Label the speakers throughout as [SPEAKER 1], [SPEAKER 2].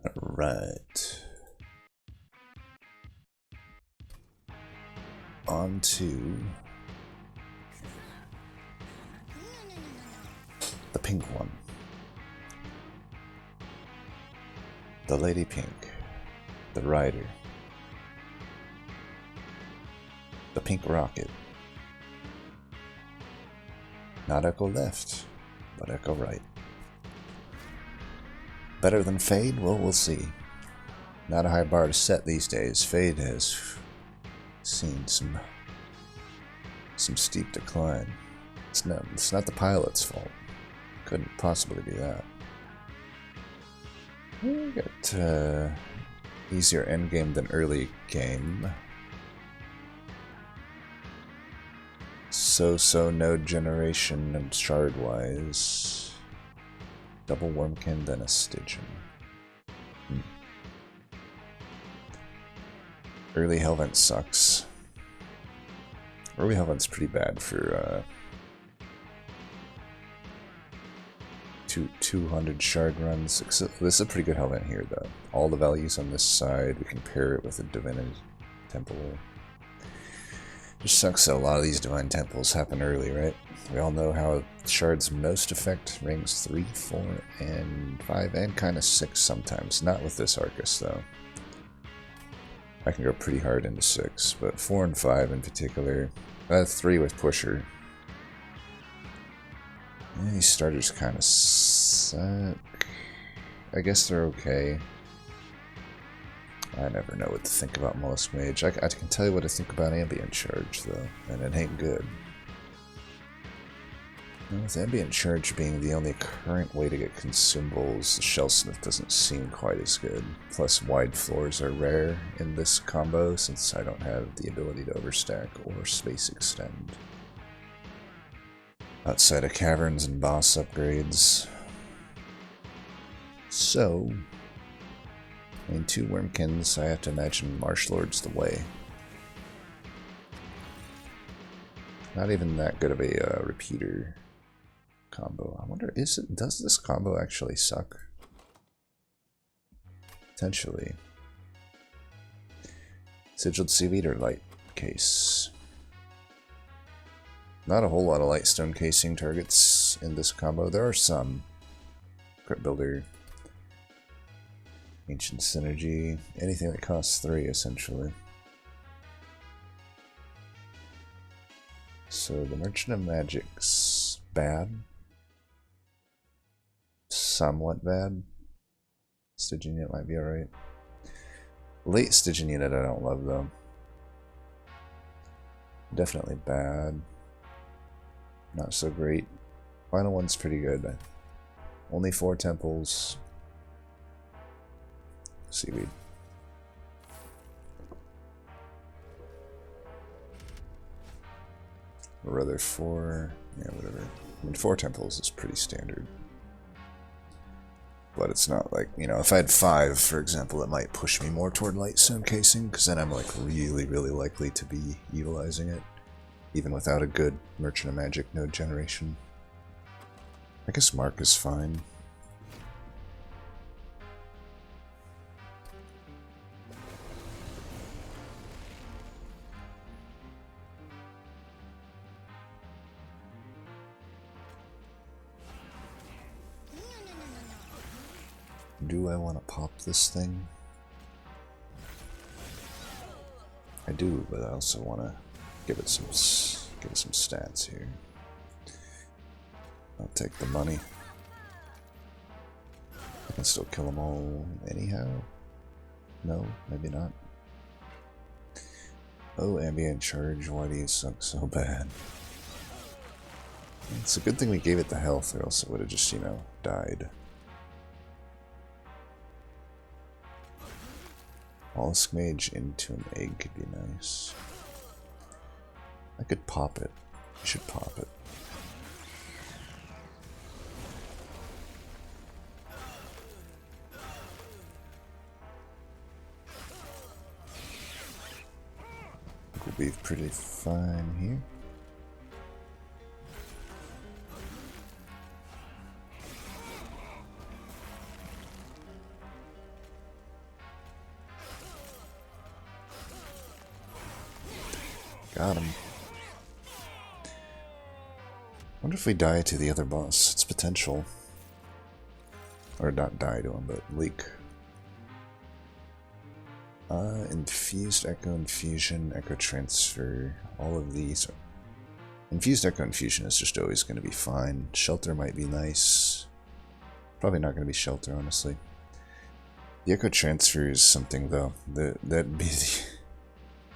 [SPEAKER 1] Alright. On to the pink one. The Lady Pink. The Rider. The Pink Rocket. Not echo left, but echo right. Better than Fade? Well, we'll see. Not a high bar to set these days. Fade has seen some steep decline. It's not the pilot's fault. Couldn't possibly be that. We got easier end game than early game. So node generation and shard wise. Double Wormkin, then a Stygian. Early Hellvent sucks. Early Hellvent's pretty bad for 200 shard runs. This is a pretty good Hellvent here, though. All the values on this side, we can pair it with a Divinity Temple. Just sucks that a lot of these Divine Temples happen early, right? We all know how shards most affect rings 3, 4, and 5, and kind of 6 sometimes. Not with this Arcus, though. I can go pretty hard into 6, but 4 and 5 in particular. 3 with Pusher. Yeah, these starters kind of suck. I guess they're okay. I never know what to think about Mollusk Mage. I can tell you what to think about Ambient Charge, though, and it ain't good. And with Ambient Charge being the only current way to get consumables, the Shellsmith doesn't seem quite as good. Plus, wide floors are rare in this combo, since I don't have the ability to overstack or space extend. Outside of caverns and boss upgrades. So, I mean, 2 Wormkins, I have to imagine Marshallord's the way. Not even that good of a repeater combo. I wonder, does this combo actually suck? Potentially. Sigiled Seaweed or Light Case? Not a whole lot of Lightstone casing targets in this combo. There are some. Crypt Builder. Ancient Synergy. Anything that costs 3, essentially. So the Merchant of Magic's bad. Somewhat bad. Stygian Unit might be alright. Late Stygian Unit I don't love, though. Definitely bad. Not so great. Final one's pretty good. Only 4 temples. Seaweed. Or rather 4... yeah, whatever. I mean, 4 temples is pretty standard. But it's not like, you know, if I had 5, for example, it might push me more toward Lightstone casing, because then I'm like really likely to be utilizing it. Even without a good Merchant of Magic node generation. I guess Mark is fine. Do I want to pop this thing? I do, but I also want to give it some stats here. I'll take the money. I can still kill them all anyhow. No, maybe not. Oh, Ambient Charge, why do you suck so bad? It's a good thing we gave it the health, or else it would have just, you know, died. Mollusk Mage into an egg could be nice. I could pop it. I should pop it. We'll be pretty fine here. Got him. Wonder if we die to the other boss. It's potential. Or not die to him, but leak. Infused Echo Infusion, Echo Transfer, all of these. Infused Echo Infusion is just always going to be fine. Shelter might be nice. Probably not going to be Shelter, honestly. The Echo Transfer is something, though. That'd be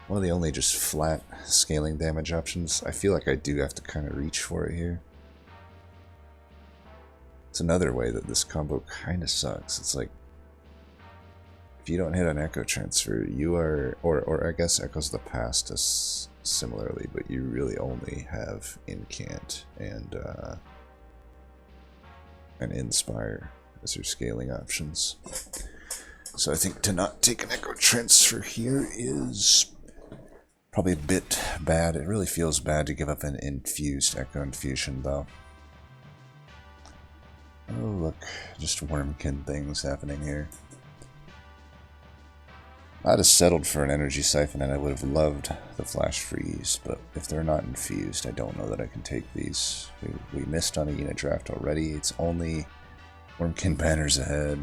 [SPEAKER 1] one of the only just flat scaling damage options. I feel like I do have to kind of reach for it here. It's another way that this combo kind of sucks. It's like, if you don't hit an Echo Transfer, you are, or I guess Echoes of the Past does similarly, but you really only have Incant and Inspire as your scaling options. So I think to not take an Echo Transfer here is probably a bit bad. It really feels bad to give up an infused Echo Infusion, though. Oh, look, just Wormkin things happening here. I'd have settled for an Energy Siphon and I would have loved the Flash Freeze, but if they're not infused, I don't know that I can take these. We missed on a unit draft already. It's only Wormkin banners ahead.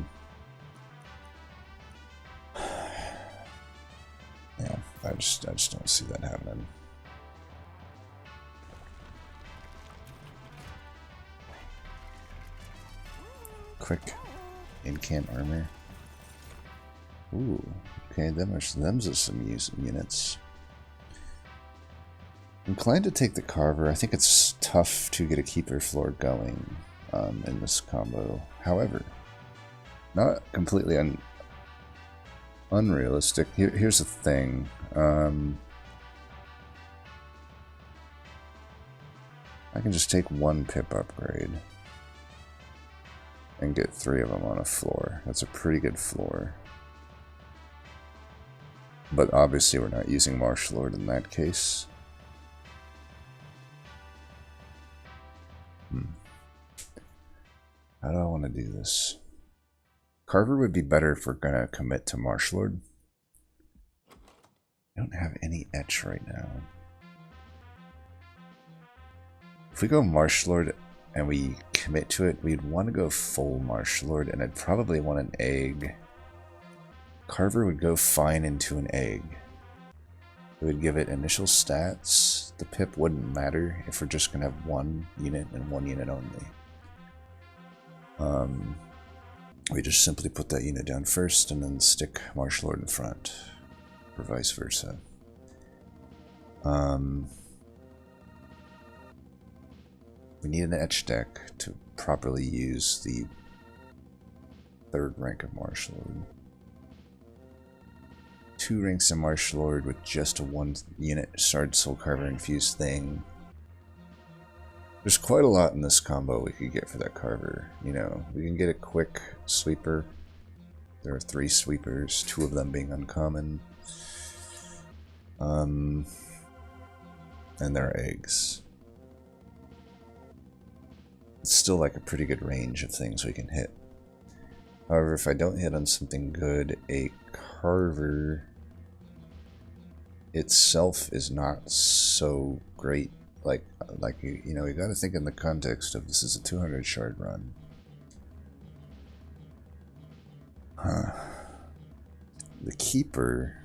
[SPEAKER 1] Yeah, I just don't see that happening. Quick Incant Armor. Ooh, okay, them's are some units. Inclined to take the Carver. I think it's tough to get a Keeper floor going in this combo. However, not completely unrealistic. Here's the thing. I can just take one pip upgrade and get 3 of them on a floor. That's a pretty good floor. But obviously we're not using Marsh Lord in that case. How do I want to do this? Carver would be better if we're going to commit to Marsh Lord. I don't have any etch right now. If we go Marsh Lord and we commit to it, we'd want to go full Marsh Lord, and I'd probably want an egg. Carver would go fine into an egg. It would give it initial stats. The pip wouldn't matter if we're just going to have one unit and one unit only. We just simply put that unit down first and then stick Marsh Lord in front, or vice versa. We need an etch deck to properly use the 3rd rank of Marsh Lord. 2 ranks of Marsh Lord with just a 1 unit Shard Soul Carver infused thing. There's quite a lot in this combo we could get for that Carver. You know, we can get a quick sweeper. There are 3 sweepers, 2 of them being uncommon. And there are eggs. It's still like a pretty good range of things we can hit. However, if I don't hit on something good, a Carver itself is not so great. Like you know, you got to think in the context of this is a 200 shard run. The Keeper,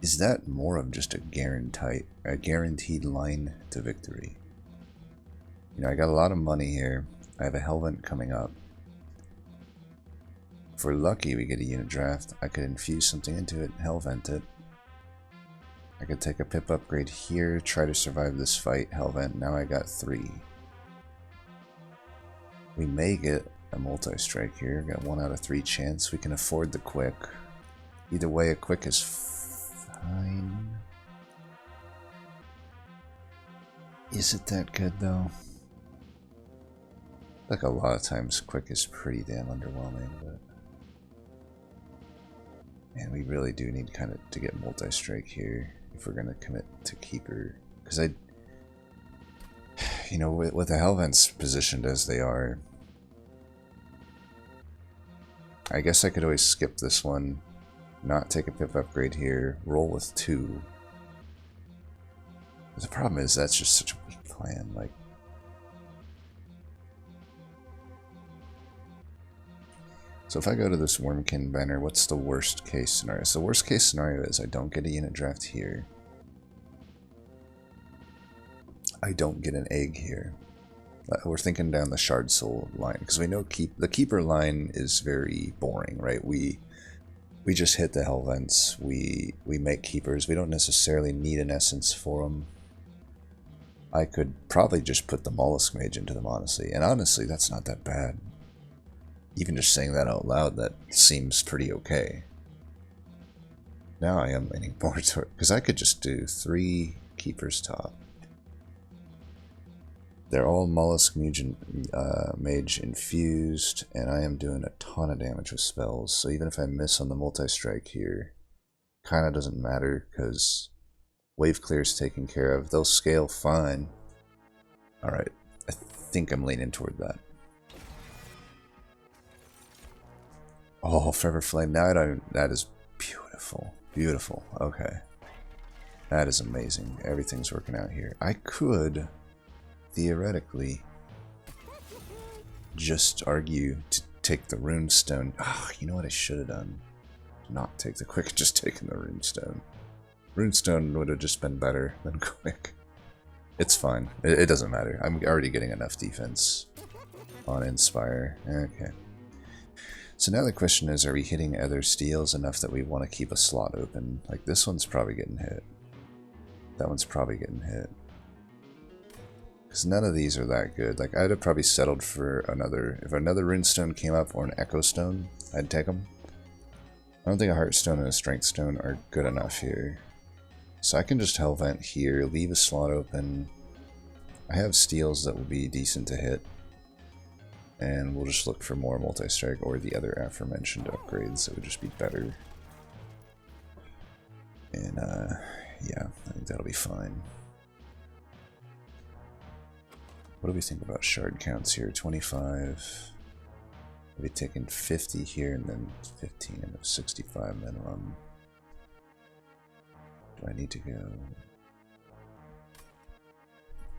[SPEAKER 1] is that more of just a guaranteed line to victory? You know, I got a lot of money here. I have a Hellvent coming up. If we're lucky, we get a unit draft. I could infuse something into it, Hellvent it. I could take a pip upgrade here, try to survive this fight, Hellvent. Now I got 3. We may get a multi-strike here. Got 1 out of 3 chance. We can afford the quick. Either way, a quick is fine. Is it that good though? Like a lot of times, quick is pretty damn underwhelming, but man, we really do need kind of to get multi-strike here if we're gonna commit to Keeper, because you know, with the Hellvents positioned as they are, I guess I could always skip this one, not take a pip upgrade here, roll with 2, The problem is that's just such a weak plan. Like, so if I go to this Wormkin banner, what's the worst case scenario? So the worst case scenario is I don't get a unit draft here. I don't get an egg here. We're thinking down the Shard Soul line, because we know the Keeper line is very boring, right? We just hit the Hell Vents, we make Keepers, we don't necessarily need an Essence for them. I could probably just put the Mollusk Mage into them, honestly, and honestly, that's not that bad. Even just saying that out loud, that seems pretty okay. Now I am leaning more toward, because I could just do 3 Keepers top. They're all Mollusk Mage infused, and I am doing a ton of damage with spells, so even if I miss on the multi-strike here, kind of doesn't matter, because Wave Clear is taken care of. They'll scale fine. Alright, I think I'm leaning toward that. Oh, Forever Flame, now that is beautiful. Beautiful, okay. That is amazing. Everything's working out here. I could theoretically just argue to take the Runestone. Ah, you know what I should have done? Not take the Quick, just taken the Runestone. Runestone would have just been better than Quick. It's fine. It doesn't matter. I'm already getting enough defense on Inspire. Okay. So now the question is, are we hitting other steals enough that we want to keep a slot open? Like, this one's probably getting hit. That one's probably getting hit. Because none of these are that good. Like, I'd have probably settled for another... If another Runestone came up, or an Echo Stone, I'd take them. I don't think a Heartstone and a Strength Stone are good enough here. So I can just Hellvent here, leave a slot open. I have steals that will be decent to hit. And we'll just look for more multi-strike or the other aforementioned upgrades that would just be better. And, yeah, I think that'll be fine. What do we think about shard counts here? 25. We'll be taking 50 here and then 15 and 65 minimum. Do I need to go?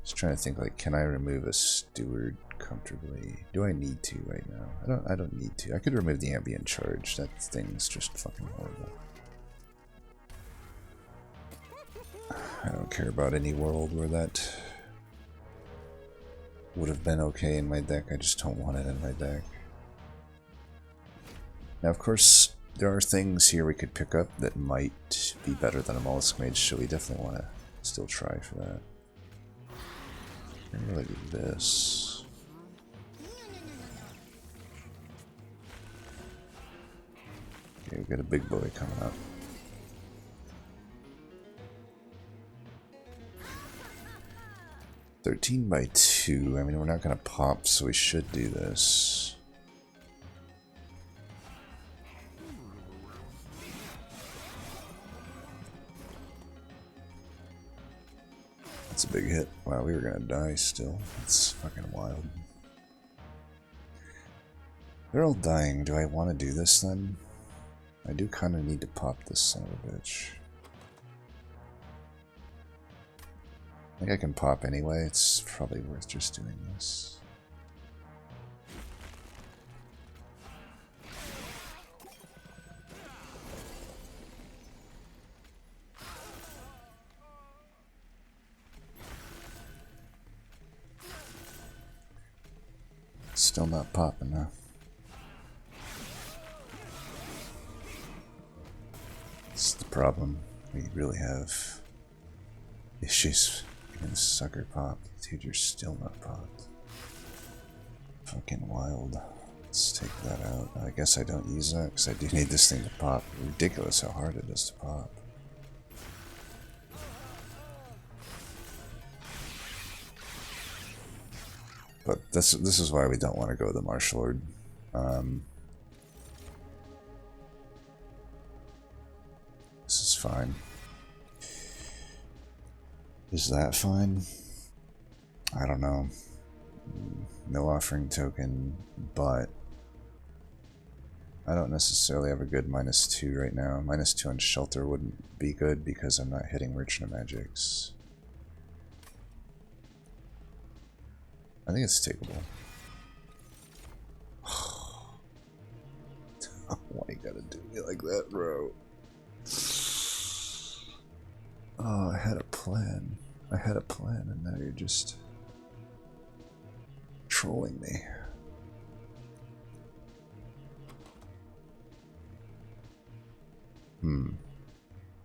[SPEAKER 1] Just trying to think, like, can I remove a steward comfortably? Do I need to right now? I don't need to. I could remove the ambient charge. That thing's just fucking horrible. I don't care about any world where that would have been okay in my deck. I just don't want it in my deck. Now, of course, there are things here we could pick up that might be better than a Mollusk Mage, so we definitely want to still try for that. I'm gonna do this. Okay, we've got a big boy coming up. $13 by 2. I mean, we're not gonna pop, so we should do this. That's a big hit. Wow, we were gonna die still. That's fucking wild. They're all dying. Do I want to do this then? I do kind of need to pop this son of a bitch. I think I can pop anyway. It's probably worth just doing this. Still not popping, huh? This is the problem. We really have issues getting sucker popped. Dude, you're still not popped. Fucking wild. Let's take that out. I guess I don't use that because I do need this thing to pop. Ridiculous how hard it is to pop. But this is why we don't want to go with the Martial Lord. This is fine. Is that fine? I don't know. No offering token, but I don't necessarily have a good -2 right now. -2 on Shelter wouldn't be good because I'm not hitting Merchant of Magics. I think it's takeable. Why you gotta do me like that, bro? Oh, I had a plan. I had a plan, and now you're just trolling me.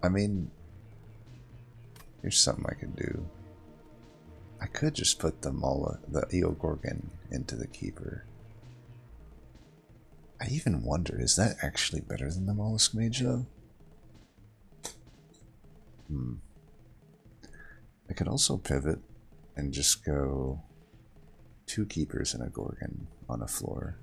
[SPEAKER 1] I mean, here's something I could do. I could just put the Eogorgon into the Keeper. I even wonder, is that actually better than the Mollusk Mage, though? I could also pivot and just go 2 Keepers and a Gorgon on a floor.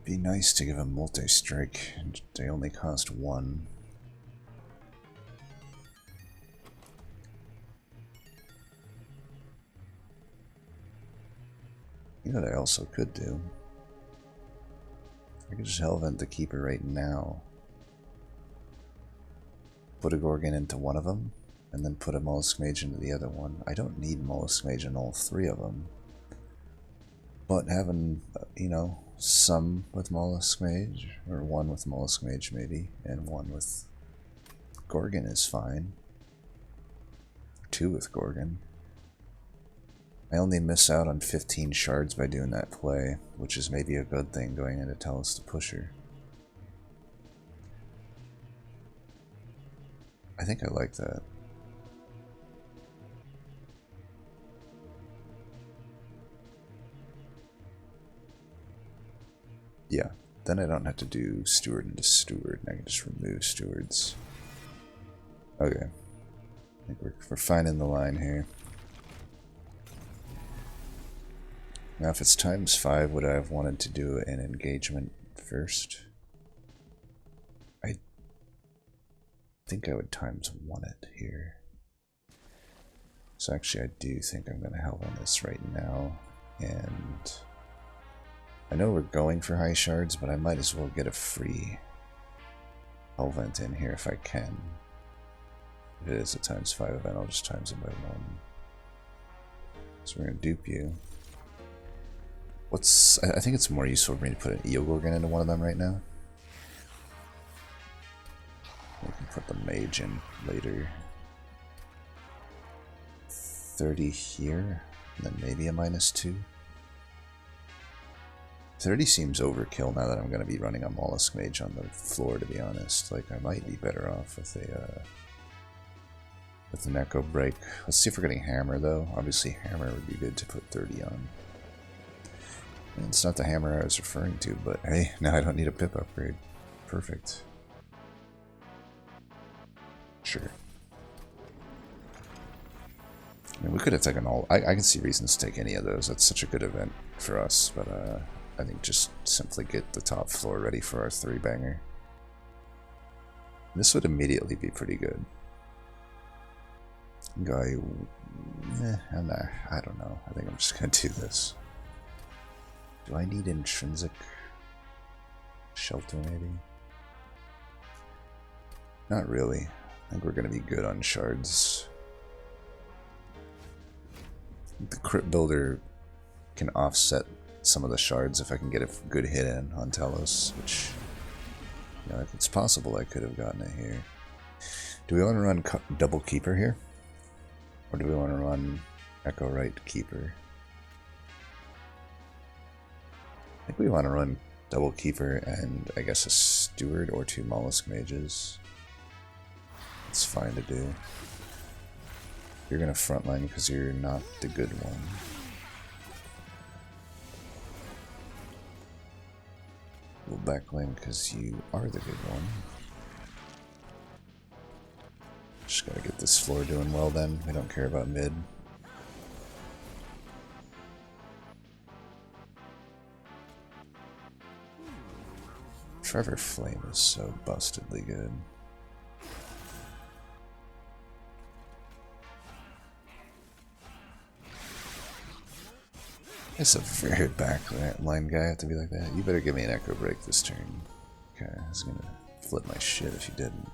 [SPEAKER 1] Be nice to give a multi-strike. They only cost 1. You know what I also could do? I could just Hellvent the Keeper right now. Put a Gorgon into one of them, and then put a Mollusk Mage into the other one. I don't need Mollusk Mage in all 3 of them. But having, you know, some with Mollusk Mage, or 1 with Mollusk Mage maybe, and 1 with Gorgon is fine. 2 with Gorgon. I only miss out on 15 shards by doing that play, which is maybe a good thing going into Telos the Pusher. I think I like that. Yeah, then I don't have to do Steward into Steward, and I can just remove Stewards. Okay. I think we're fine in the line here. Now if it's ×5, would I have wanted to do an engagement first? I think I would ×1 it here. So actually I do think I'm going to help on this right now, and I know we're going for high shards, but I might as well get a free Hellvent in here if I can. If it is a ×5 event, I'll just times it by 1. So we're going to dupe you. I think it's more useful for me to put an Eogorgon into one of them right now. We can put the Mage in later. 30 here, and then maybe a -2. 30 seems overkill now that I'm going to be running a Mollusk Mage on the floor, to be honest. Like, I might be better off with an Echo Break. Let's see if we're getting Hammer, though. Obviously, Hammer would be good to put 30 on. And it's not the Hammer I was referring to, but hey, now I don't need a pip upgrade. Perfect. Sure. I mean, we could have taken all... I can see reasons to take any of those. That's such a good event for us, but I think just simply get the top floor ready for our 3-banger. This would immediately be pretty good. I don't know. I think I'm just going to do this. Do I need intrinsic shelter, maybe? Not really. I think we're going to be good on shards. The Crypt Builder can offset some of the shards if I can get a good hit in on Telos, which, you know, if it's possible I could have gotten it here. Do we want to run double Keeper here? Or do we want to run Echo Right Keeper? I think we want to run double Keeper and I guess a Steward or 2 Mollusk Mages. It's fine to do. You're going to frontline because you're not the good one. We'll backlane because you are the good one. Just gotta get this floor doing well then. We don't care about mid. Trevor Flame is so bustedly good. It's a very backline guy have to be like that. You better give me an Echo Break this turn. Okay, I was gonna flip my shit if you didn't.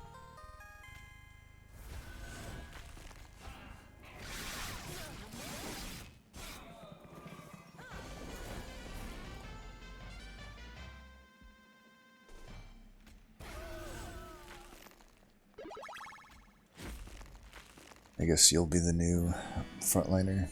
[SPEAKER 1] I guess you'll be the new frontliner.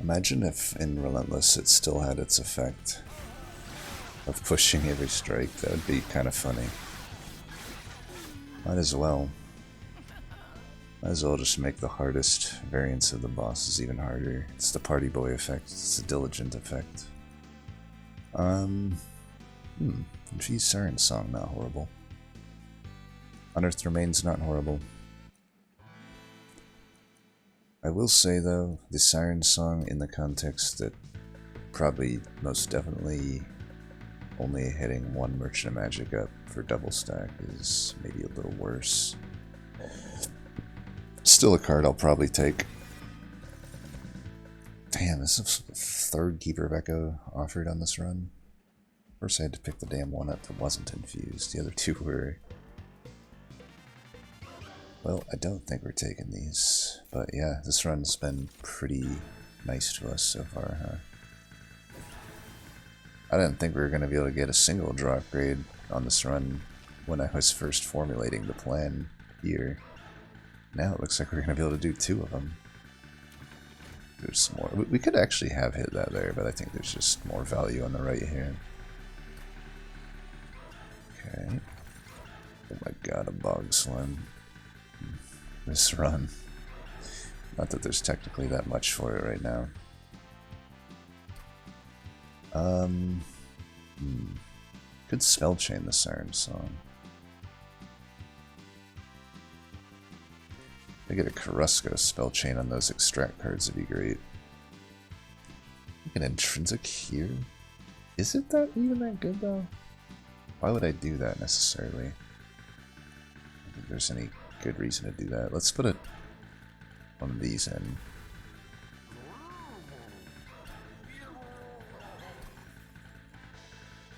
[SPEAKER 1] Imagine if in Relentless it still had its effect of pushing every strike. That would be kind of funny. Might as well. Might as well just make the hardest variants of the bosses even harder. It's the Party Boy effect. It's the Diligent effect. Geez, Siren Song, not horrible. Unearthed Remains, not horrible. I will say though, the Siren Song in the context that probably most definitely only hitting one Merchant of Magic up for double stack is maybe a little worse. Still a card I'll probably take. Damn, this is the third Keeper of Echo offered on this run. First I had to pick the damn one up that wasn't infused. The other two were... Well, I don't think we're taking these. But yeah, this run's been pretty nice to us so far, huh? I didn't think we were going to be able to get a single draw upgrade on this run when I was first formulating the plan here. Now it looks like we're going to be able to do two of them. There's some more. We could actually have hit that there, but I think there's just more value on the right here. Okay. Oh my god, a Bog Slime. This run. Not that there's technically that much for it right now. Could spell chain the Siren Song. If I get a Carrasco spell chain on those extract cards, it'd be great. An intrinsic here? Is it that even that good though? Why would I do that necessarily? I don't think there's any good reason to do that. Let's put one of these in.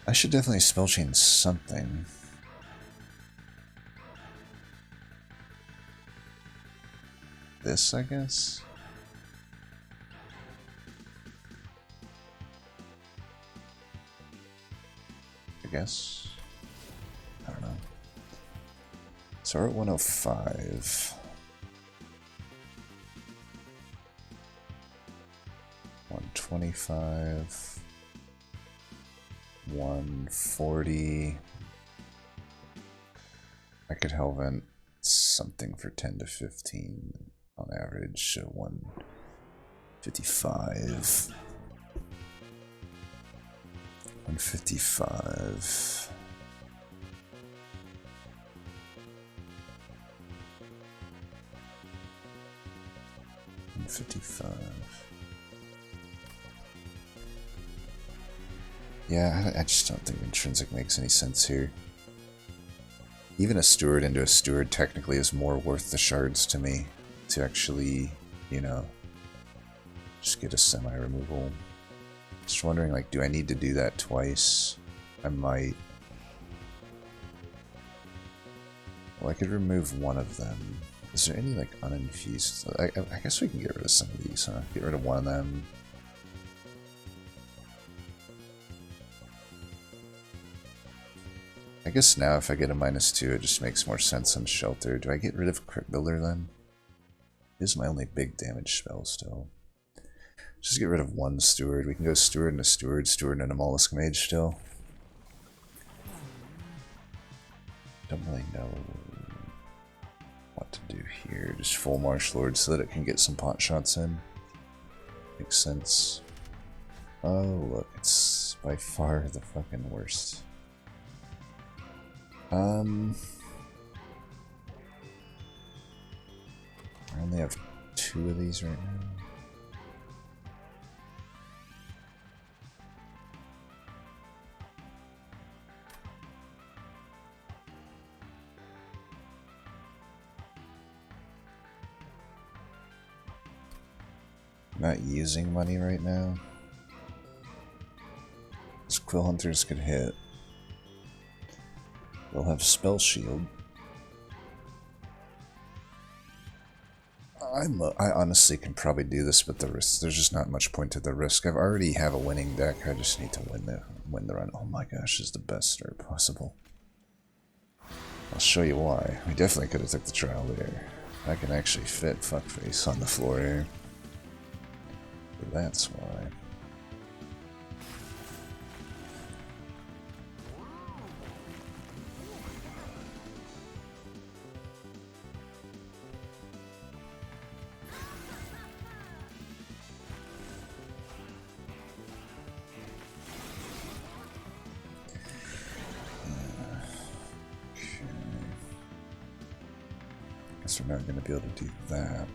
[SPEAKER 1] I should definitely spell chain something. This, I guess? I don't know. So we're at 105. 125. 140. I could Hellvent something for 10 to 15 on average, so 155. 155. Yeah, I just don't think intrinsic makes any sense here. Even a steward into a steward technically is more worth the shards to me to actually, you know, just get a semi-removal. Just wondering, like, do I need to do that twice? I might. Well, I could remove one of them. Is there any, like, uninfused? I guess we can get rid of some of these, huh? Get rid of one of them. I guess now if I get a -2, it just makes more sense on Shelter. Do I get rid of Crypt Builder then? This is my only big damage spell still. Just get rid of one Steward. We can go Steward and a Steward, Steward and a Mollusk Mage still. Don't really know what to do here. Just full Marsh Lord so that it can get some pot shots in. Makes sense. Oh, look, it's by far the fucking worst. I only have 2 of these right now. Not using money right now. These Quill Hunters could hit. They'll have Spell Shield. I honestly can probably do this, but there's just not much point to the risk. I already have a winning deck. I just need to win the run. Oh my gosh, this is the best start possible. I'll show you why. We definitely could have took the trial there. I can actually fit Fuckface on the floor here. That's why. Guess we're not going to be able to do that.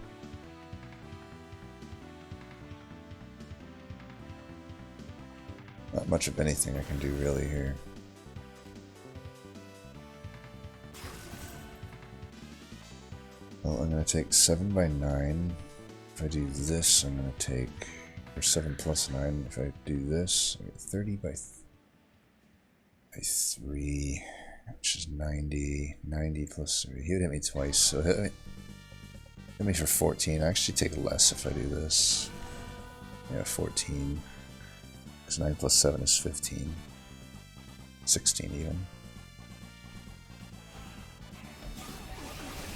[SPEAKER 1] Not much of anything I can do really here. Well, I'm going to take 7 by 9. If I do this, I'm going to take, or 7 plus 9. If I do this, I get 30 by 3, which is 90. 90 plus 3. He would hit me twice, so hit me for 14. I actually take less if I do this. Yeah, 14. Because 9 plus 7 is 15. 16 even.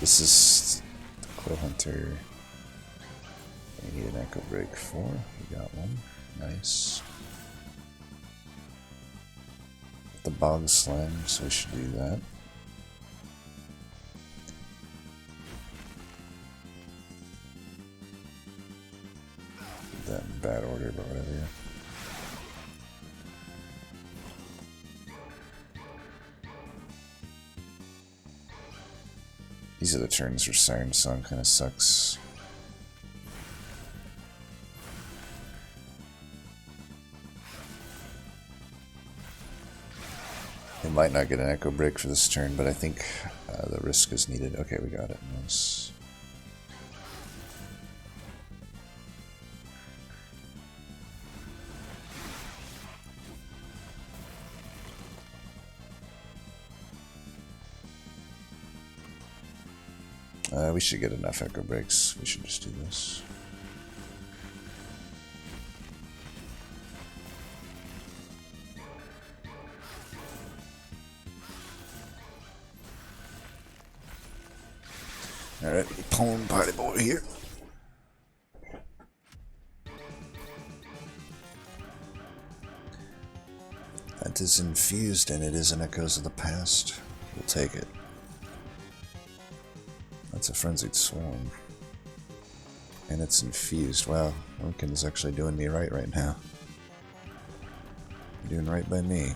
[SPEAKER 1] This is the Quill Hunter. We need an Echo Break for. We got one. Nice. The Bog Slam, so we should do that. Put that in bad order, but whatever. These are the turns where Siren Song kind of sucks. They might not get an Echo Break for this turn, but I think the risk is needed. Okay, we got it. Nice. We should get enough Echo Breaks. We should just do this. Alright, Pwn Party Boy here. That is infused and it is an Echoes of the Past. We'll take it. That's a Frenzied Swarm. And it's infused. Wow, Lincoln's actually doing me right now. Doing right by me.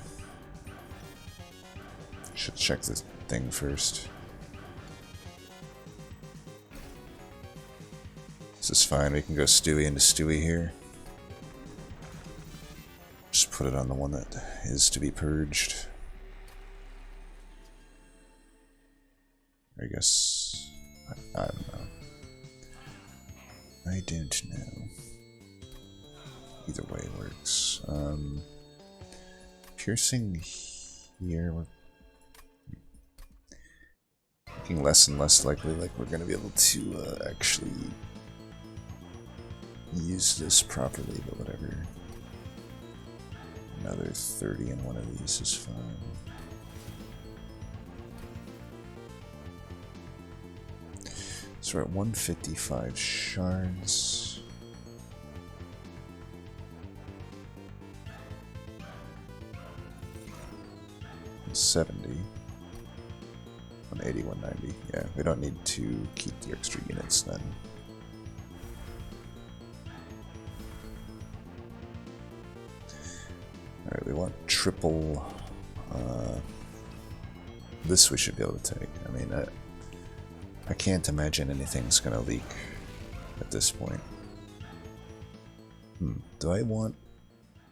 [SPEAKER 1] Should check this thing first. This is fine, we can go Stewie into Stewie here. Just put it on the one that is to be purged. I guess... I don't know. I don't know. Either way works. Piercing here, we're looking less and less likely like we're going to be able to actually use this properly, but whatever. Another 30 in one of these is fine. So we're at 155 shards. And 70. 180, 190. Yeah, we don't need to keep the extra units then. triple. This we should be able to take. I mean, I can't imagine anything's gonna leak at this point. Do I want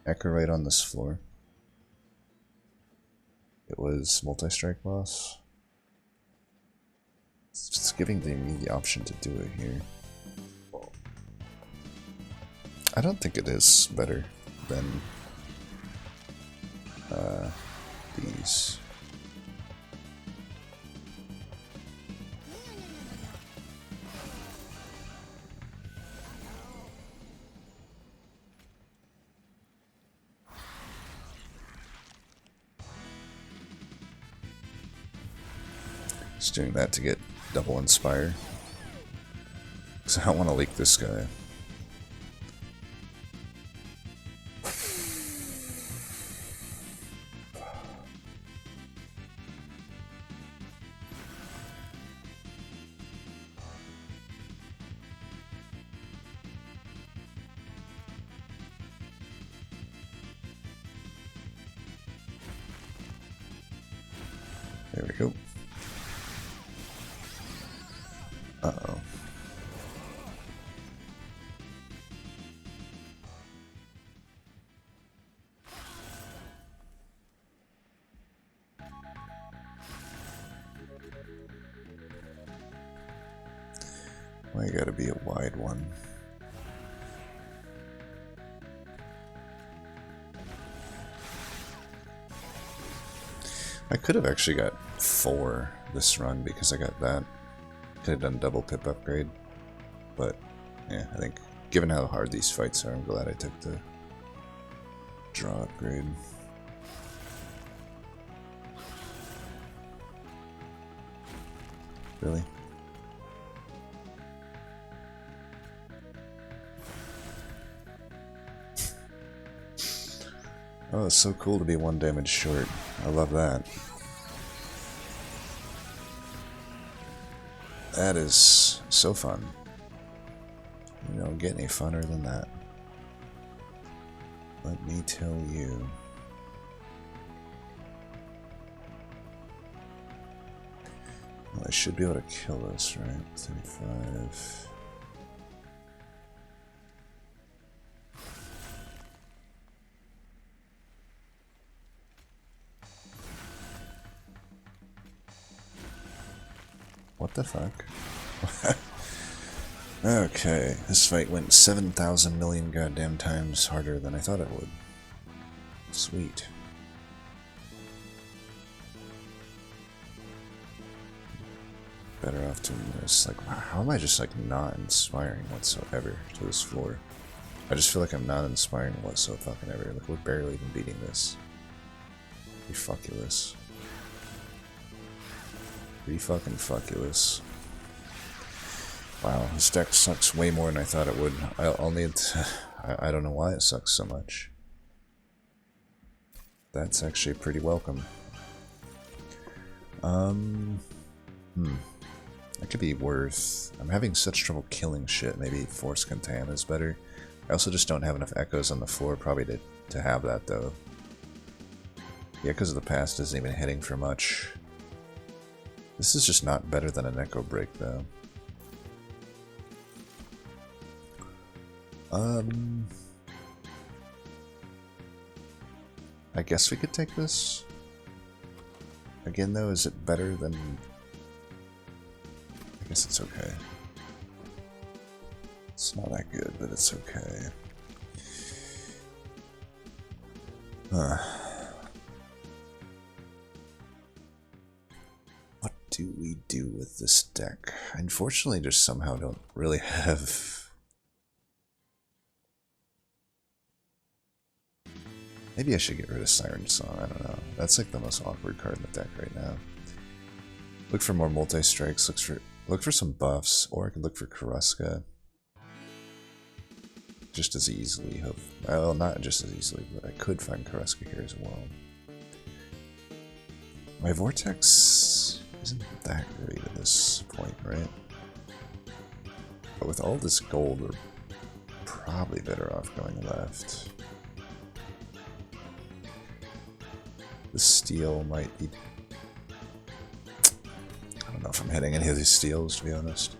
[SPEAKER 1] Echo right on this floor? It was multi-strike boss. It's giving me the option to do it here. I don't think it is better than these. Just doing that to get double inspire. Because I don't want to leak this guy. There we go. Uh-oh. Why gotta be a wide one? I could have actually got 4 this run because I got that. Could have done double pip upgrade. But yeah, I think given how hard these fights are, I'm glad I took the draw upgrade. Really? Oh, it's so cool to be 1 damage short. I love that. That is so fun. You don't get any funner than that. Let me tell you. Well, I should be able to kill this, right? 35. What the fuck? Okay, this fight went 7,000 million goddamn times harder than I thought it would. Sweet. Better off doing this. Like, wow, how am I just like not inspiring whatsoever to this floor? I just feel like I'm not inspiring whatsoever fucking ever. Like, we're barely even beating this. Ridiculous. Fucking fuckulous. Wow, this deck sucks way more than I thought it would. I'll need to, I don't know why it sucks so much. That's actually pretty welcome. That could be worth. I'm having such trouble killing shit. Maybe Force Contam is better. I also just don't have enough echoes on the floor probably to have that though. The Echoes of the Past isn't even hitting for much. This is just not better than an Echo Break, though. I guess we could take this. Again, though, is it better than... I guess it's okay. It's not that good, but it's okay. What do we do with this deck? I unfortunately just somehow don't really have... Maybe I should get rid of Siren Song, I don't know. That's like the most awkward card in the deck right now. Look for more multi-strikes, look for some buffs, or I could look for Karuska. Just as easily, well, not just as easily, but I could find Karuska here as well. My Vortex isn't that great at this point, right? But with all this gold, we're probably better off going left. The steel might be... I don't know if I'm hitting any of these steels, to be honest.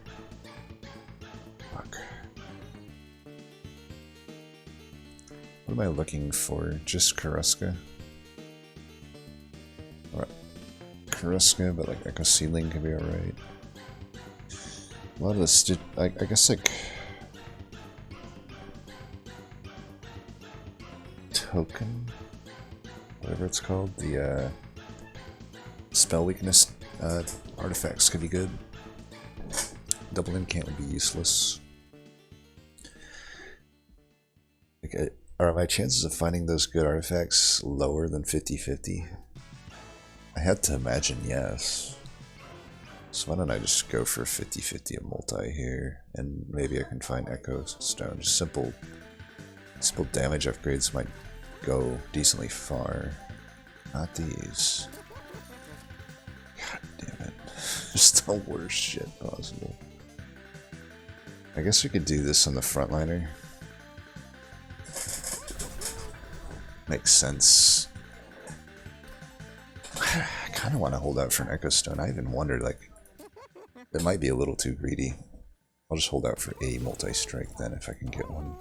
[SPEAKER 1] Fuck. What am I looking for? Just Karuska? Alright. Karuska, but like Echo Sealing could be alright. A lot of the I guess like... Token? Whatever it's called. The spell weakness artifacts could be good. Double incant would be useless. Okay. Are my chances of finding those good artifacts lower than 50-50? I had to imagine yes. So why don't I just go for 50-50 a multi here, and maybe I can find Echo Stone. Just simple damage upgrades might go decently far. Not these. God damn it. Just the worst shit possible. I guess we could do this on the frontliner. Makes sense. I kind of want to hold out for an Echo Stone. I even wondered, like, it might be a little too greedy. I'll just hold out for a multi-strike then if I can get one.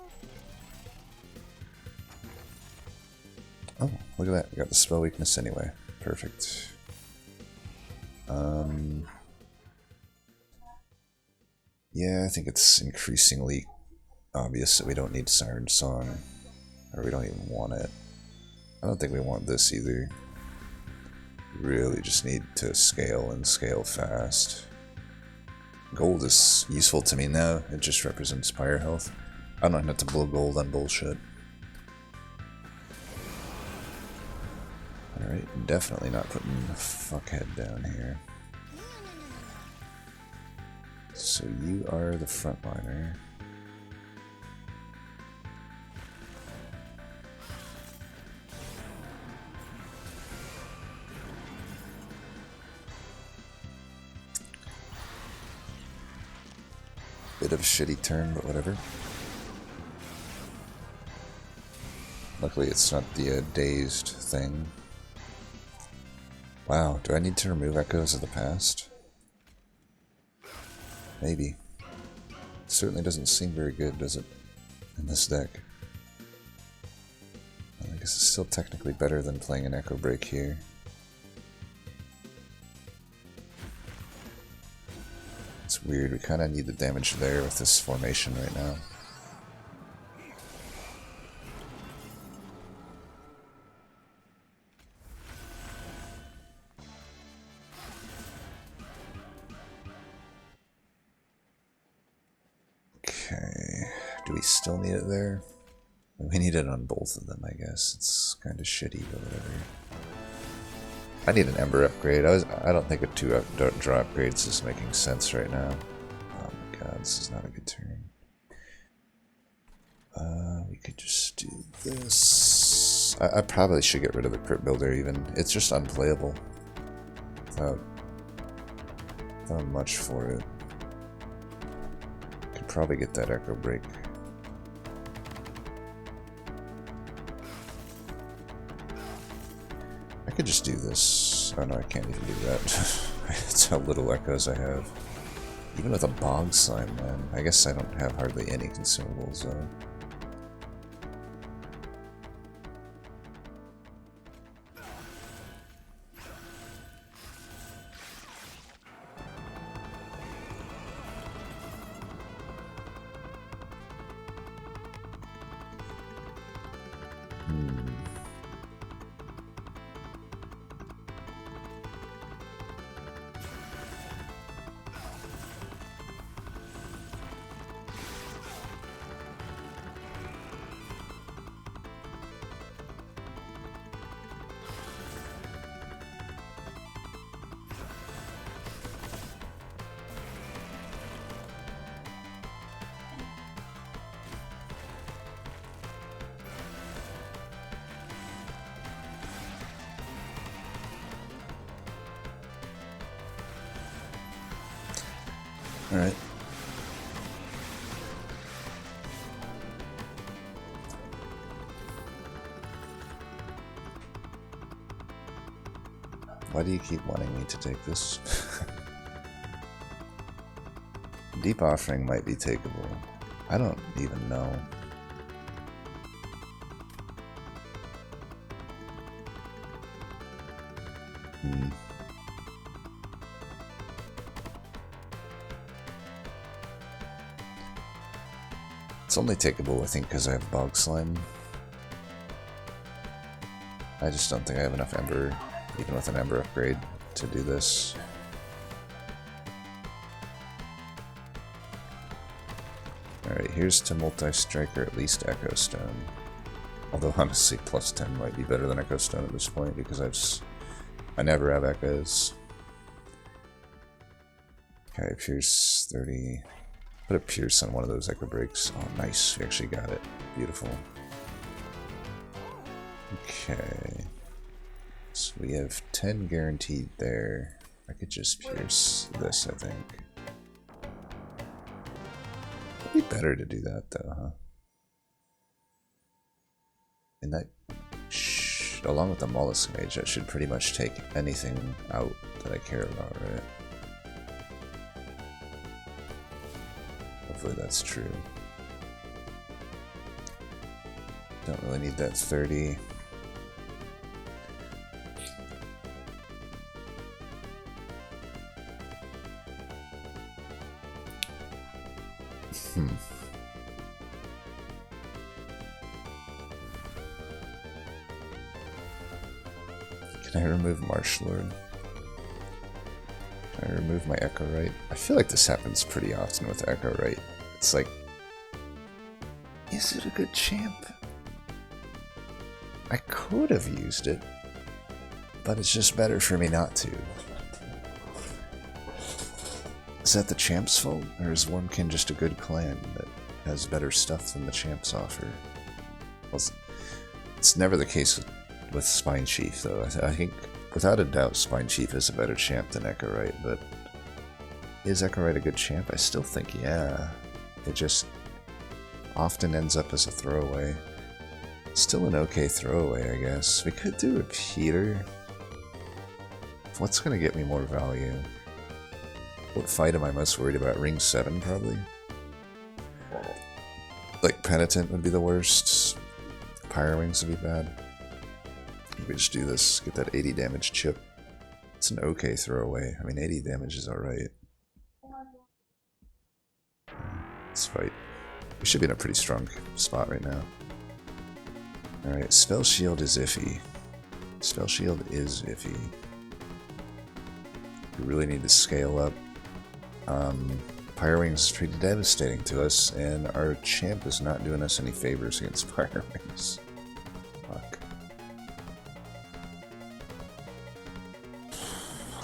[SPEAKER 1] Oh, look at that. We got the spell weakness anyway. Perfect. Yeah, I think it's increasingly obvious that we don't need Siren Song. Or we don't even want it. I don't think we want this either. We really just need to scale and scale fast. Gold is useful to me now. It just represents fire health. I don't have to blow gold on bullshit. Alright, definitely not putting the fuckhead down here. So you are the frontliner. Bit of a shitty turn, but whatever. Luckily it's not the dazed thing. Wow, do I need to remove Echoes of the Past? Maybe. It certainly doesn't seem very good, does it? In this deck. I guess it's still technically better than playing an Echo Break here. It's weird, we kind of need the damage there with this formation right now. Okay, do we still need it there? We need it on both of them, I guess. It's kind of shitty, but whatever. I need an Ember upgrade. I don't think a 2-draw upgrades is making sense right now. Oh my god, this is not a good turn. We could just do this. I probably should get rid of the Crypt Builder even. It's just unplayable. Without much for it. Could probably get that Echo Break. I could just do this. Oh no, I can't even do that. That's how little echoes I have. Even with a Bog Slime, man. I guess I don't have hardly any consumables though. Alright. Why do you keep wanting me to take this? Deep Offering might be takeable. I don't even know. It's only takeable, I think, because I have Bog Slime. I just don't think I have enough Ember, even with an Ember upgrade, to do this. Alright, here's to multi-strike or at least Echo Stone. Although honestly, plus 10 might be better than Echo Stone at this point because I never have Echoes. Okay, Pierce 30. Put a Pierce on one of those Echo Breaks. Oh, nice. We actually got it. Beautiful. Okay. So we have 10 guaranteed there. I could just Pierce this, I think. It'd be better to do that, though, huh? And that, along with the Mollusk Mage, that should pretty much take anything out that I care about, right? Hopefully that's true. Don't really need that 30. Can I remove Marshallord? Can I remove my Echowright? I feel like this happens pretty often with Echowright. It's like, is it a good champ? I could have used it, but it's just better for me not to. Is that the champ's fault? Or is Wormkin just a good clan that has better stuff than the champs offer? Well, it's never the case with Spine Chief, though. I think, without a doubt, Spine Chief is a better champ than Echowright, but is Echowright a good champ? I still think, yeah. It just often ends up as a throwaway. Still an okay throwaway, I guess. We could do a Peter. What's gonna get me more value? What fight am I most worried about? Ring 7, probably? Like, Penitent would be the worst. Pyrowings would be bad. We just do this, get that 80 damage chip. It's an okay throwaway. I mean, 80 damage is alright. Let's fight. We should be in a pretty strong spot right now. Alright, Spell Shield is iffy. Spell Shield is iffy. We really need to scale up. Pyrowings is pretty devastating to us, and our champ is not doing us any favors against Pyrowings. Fuck.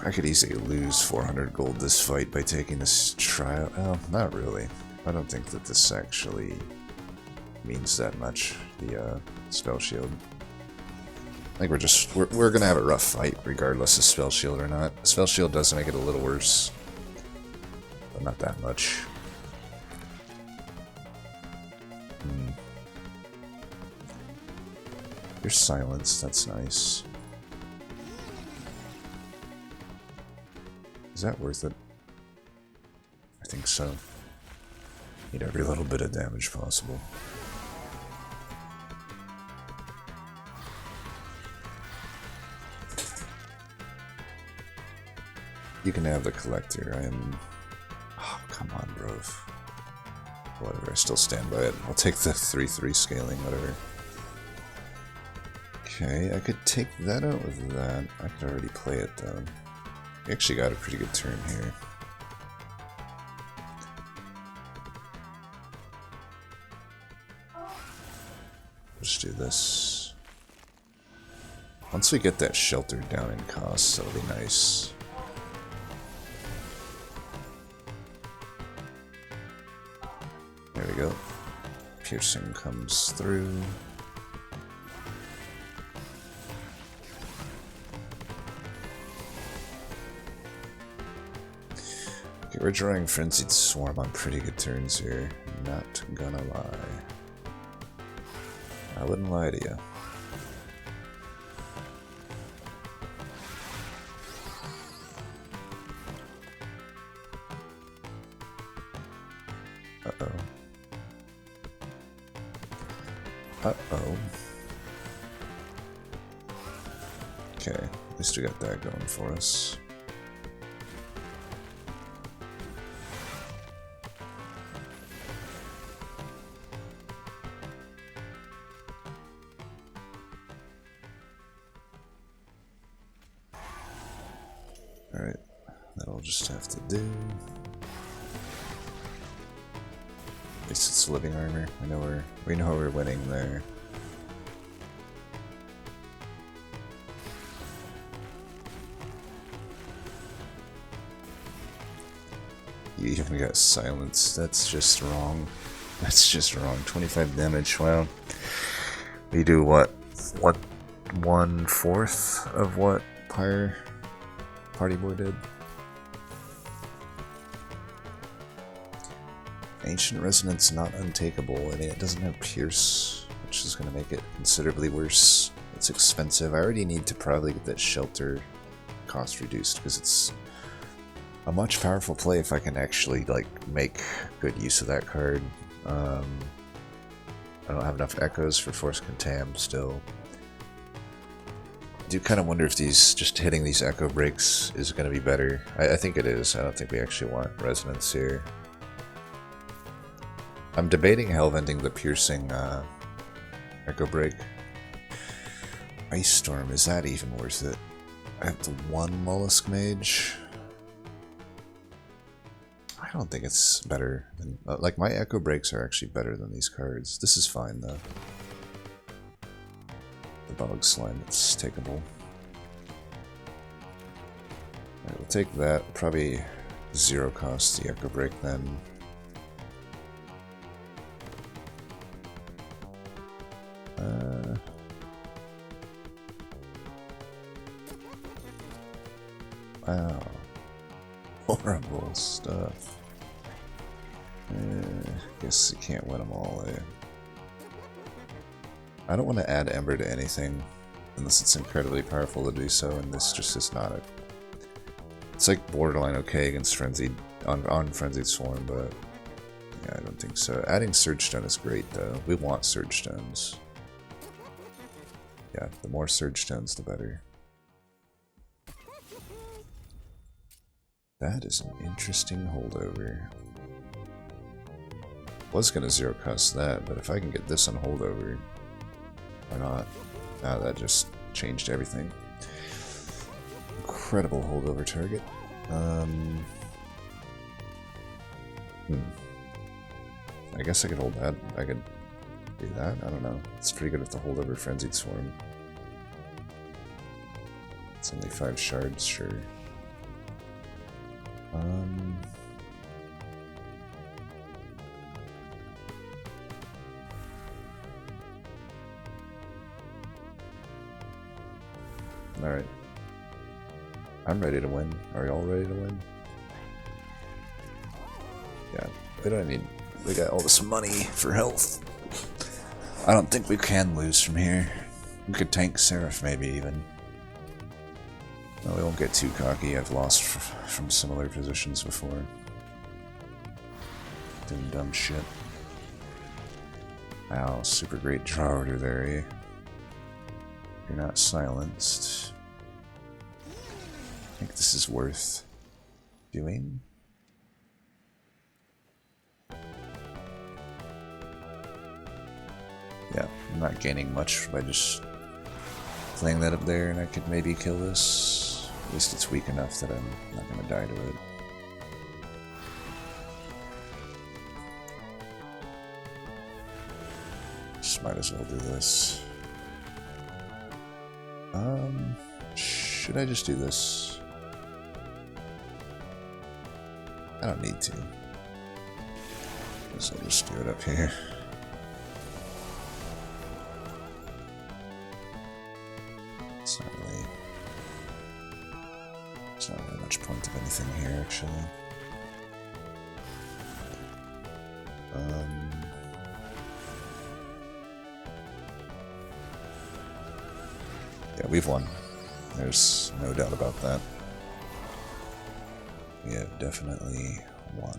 [SPEAKER 1] I could easily lose 400 gold this fight by taking this trial. Well, not really. I don't think that this actually means that much, the Spell Shield. I think we're gonna have a rough fight regardless of Spell Shield or not. Spell Shield does make it a little worse, but not that much. You're silenced, that's nice. Is that worth it? I think so. Need every little bit of damage possible. You can have the Collector. I am... Oh, come on, bro. Whatever, I still stand by it. I'll take the 3/3 scaling, whatever. Okay, I could take that out with that. I could already play it, though. We actually got a pretty good turn here. Let's do this. Once we get that shelter down in costs, that'll be nice. There we go. Piercing comes through. Okay, we're drawing Frenzied Swarm on pretty good turns here. Not gonna lie. I wouldn't lie to you. Uh-oh. Uh-oh. Okay, at least we got that going for us. Alright, that'll just have to do. At least it's living armor. We know we're winning there. You even got silenced. That's just wrong. That's just wrong. 25 damage. Wow. We do what? What? 1/4 of what Pyre Party Boy did? Ancient Resonance not untakeable. I mean, it doesn't have Pierce, which is going to make it considerably worse. It's expensive. I already need to probably get that Shelter cost reduced because it's a much powerful play if I can actually like make good use of that card. I don't have enough echoes for Force Contam still. I do kind of wonder if just hitting these echo breaks is going to be better. I think it is. I don't think we actually want resonance here. I'm debating hellventing the piercing echo break. Ice Storm, is that even worth it? I have the one Mollusk Mage. I don't think it's better than, like, my echo breaks are actually better than these cards. This is fine though. The Bug Slime, it's takeable. Alright, we'll take that. Probably 0 cost the echo break then. Wow. Horrible stuff. Guess you can't win them all, eh? I don't want to add Ember to anything unless it's incredibly powerful to do so, and this just is not it. It's like borderline okay against Frenzied on Frenzied Swarm, but yeah, I don't think so. Adding Surge Stone is great though. We want Surge Stones. Yeah, the more Surge Stones, the better. That is an interesting holdover. Was gonna 0 cost that, but if I can get this on holdover, why not? Ah, that just changed everything. Incredible holdover target. I guess I could hold that. I could do that. I don't know. It's pretty good with the holdover Frenzied Swarm. It's only 5 shards, sure. Alright. I'm ready to win. Are y'all ready to win? Yeah, we don't need... We got all this money for health. I don't think we can lose from here. We could tank Seraph maybe even. No, we won't get too cocky. I've lost from similar positions before. Doing dumb shit. Wow, super great draw order there, eh? You're not silenced. I think this is worth doing. Yeah, I'm not gaining much by just playing that up there, and I could maybe kill this. At least it's weak enough that I'm not gonna die to it. Just might as well do this. Should I just do this? I don't need to. Guess I'll just do it up here. It's not really much point of anything here, actually. Yeah, we've won. There's no doubt about that. We have definitely won.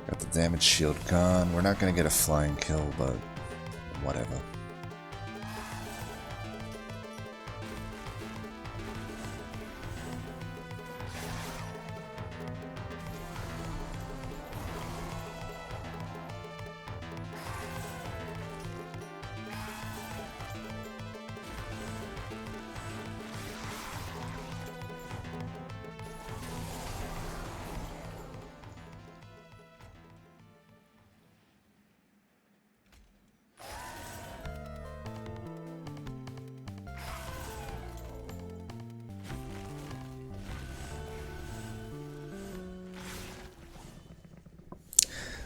[SPEAKER 1] Got the damage shield gone. We're not going to get a flying kill, but whatever.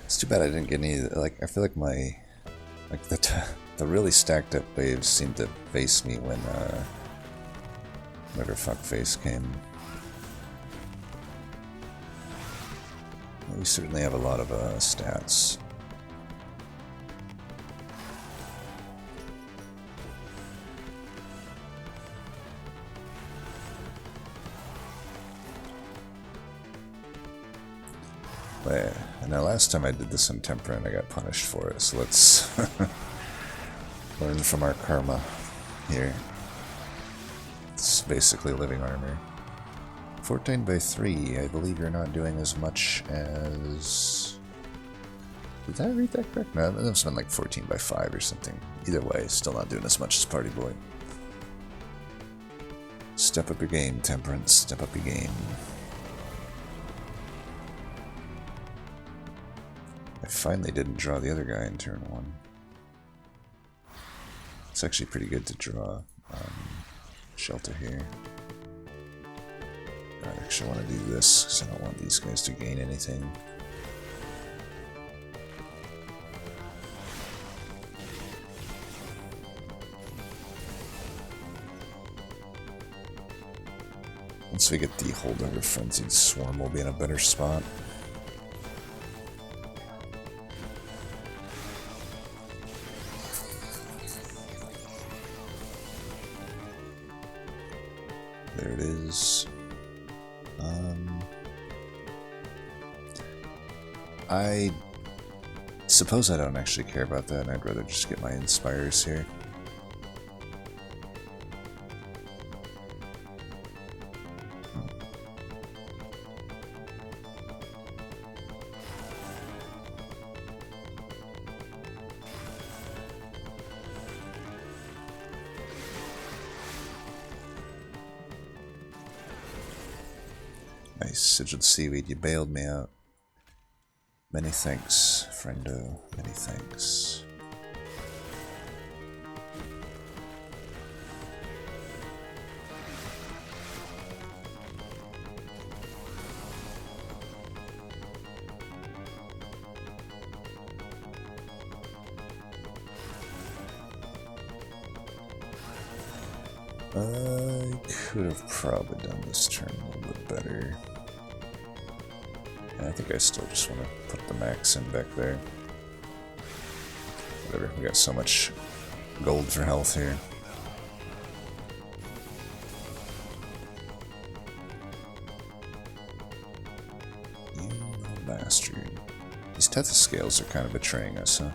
[SPEAKER 1] It's too bad I didn't get any. Like, I feel like the really stacked up waves seemed to face me when whatever fuckface came. We certainly have a lot of stats. But now last time I did this on Temperament, I got punished for it, so let's learn from our karma here. It's basically living armor. 14 by 3, I believe you're not doing as much as... Did I read that correct? No, it must have been like 14 by 5 or something. Either way, still not doing as much as Party Boy. Step up your game, Temperance. Step up your game. I finally didn't draw the other guy in turn 1. It's actually pretty good to draw Shelter here. I actually want to do this because I don't want these guys to gain anything. Once we get the holdover frenzied swarm, we'll be in a better spot. There it is. I suppose I don't actually care about that, and I'd rather just get my Inspires here. Nice, Sigiled Seaweed, you bailed me out. Many thanks, friendo, many thanks. I could have probably done this turn a little bit better. I think I still just want to put the max in back there. Whatever, we got so much gold for health here. You little bastard. These Tethyscales are kind of betraying us, huh?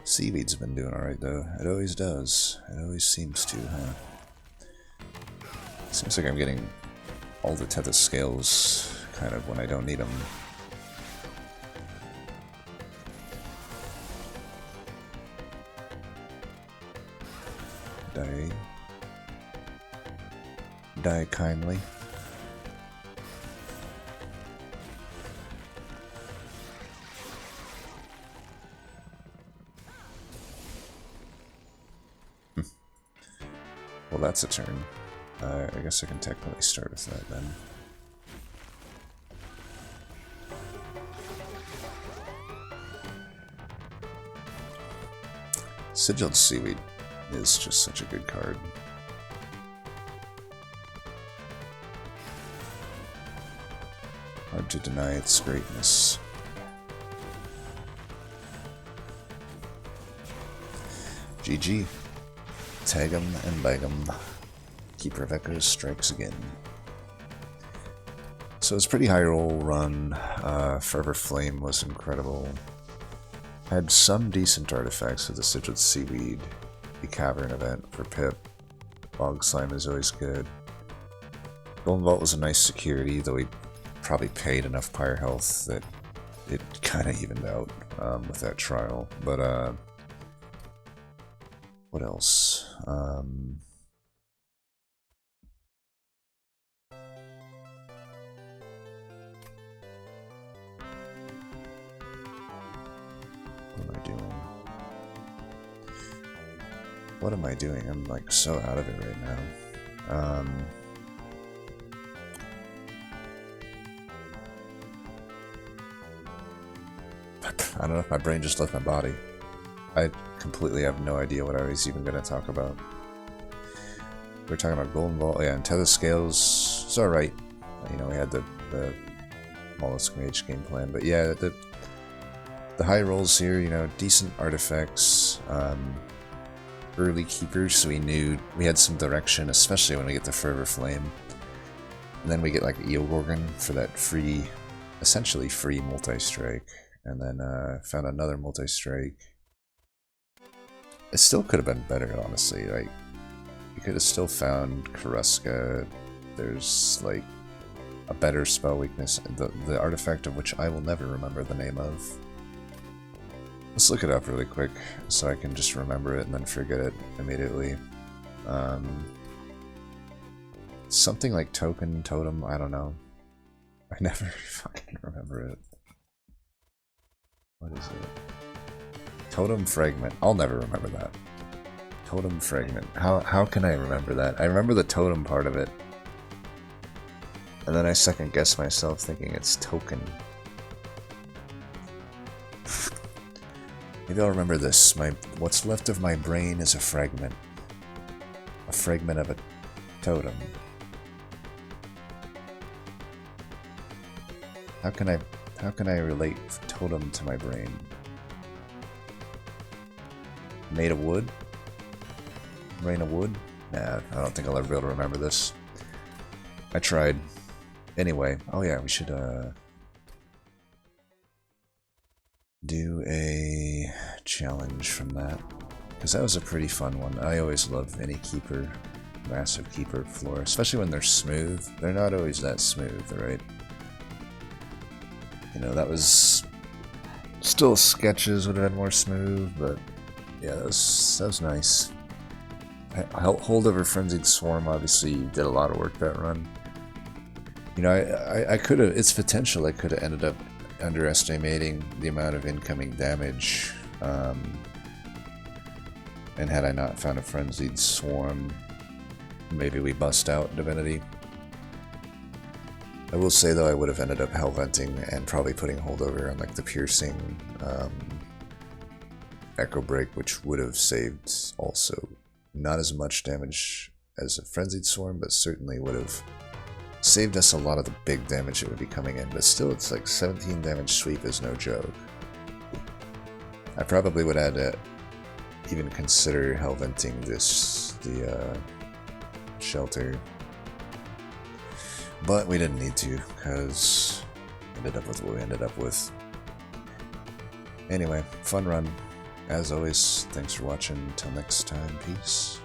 [SPEAKER 1] Seaweed's been doing alright though. It always does. It always seems to, huh? Seems like I'm getting all the Tethyscales kind of when I don't need them. Die kindly. Well, that's a turn. I guess I can technically start with that then. Sigiled Seaweed is just such a good card. Hard to deny its greatness. GG. Tag 'em and bag 'em. Keeper of Echoes strikes again. So it's a pretty high roll run. Fervor Flame was incredible. Had some decent artifacts with the Sigiled Seaweed, the Cavern event for Pip. Bog Slime is always good. Golden Vault was a nice security, though he probably paid enough Pyre health that it kind of evened out with that trial. But what else? What am I doing? I'm like so out of it right now. I don't know if my brain just left my body. I completely have no idea what I was even going to talk about. We're talking about Golden Vault, yeah, and Tether Scales. It's alright. You know, we had the Mollusk Mage game plan, but yeah, the high rolls here, you know, decent artifacts, early keepers, so we knew we had some direction, especially when we get the Fervor Flame. And then we get like Eel Gorgon for that free, essentially free multi-strike. And then found another multi-strike. It still could have been better, honestly. Like, you could have still found Karuska. There's like a better spell weakness, the artifact of which I will never remember the name of. Let's look it up really quick so I can just remember it and then forget it immediately. Something like Token, Totem, I don't know. I never fucking remember it. What is it? Totem Fragment. I'll never remember that. Totem Fragment. How can I remember that? I remember the totem part of it. And then I second guess myself thinking it's Token. Maybe I'll remember this. What's left of my brain is a fragment. A fragment of a totem. How can I relate totem to my brain? Made of wood? Rain of wood? Nah, I don't think I'll ever be able to remember this. I tried. Anyway, oh yeah, we should do a challenge from that, because that was a pretty fun one. I always love any keeper, massive keeper floor, especially when they're smooth. They're not always that smooth, right? You know, that was still sketches would have been more smooth, but yeah, that was nice. Holdover Frenzied Swarm obviously did a lot of work that run. You know, I could have, its potential, I could have ended up underestimating the amount of incoming damage, and had I not found a Frenzied Swarm, maybe we bust out Divinity. I will say though, I would have ended up Hellventing and probably putting Holdover on like the Piercing Echo Break, which would have saved also not as much damage as a Frenzied Swarm, but certainly would have saved us a lot of the big damage that would be coming in. But still, it's like 17 damage sweep is no joke. I probably would have had to even consider Hellventing the shelter. But we didn't need to, because we ended up with what we ended up with. Anyway, fun run. As always, thanks for watching. Until next time, peace.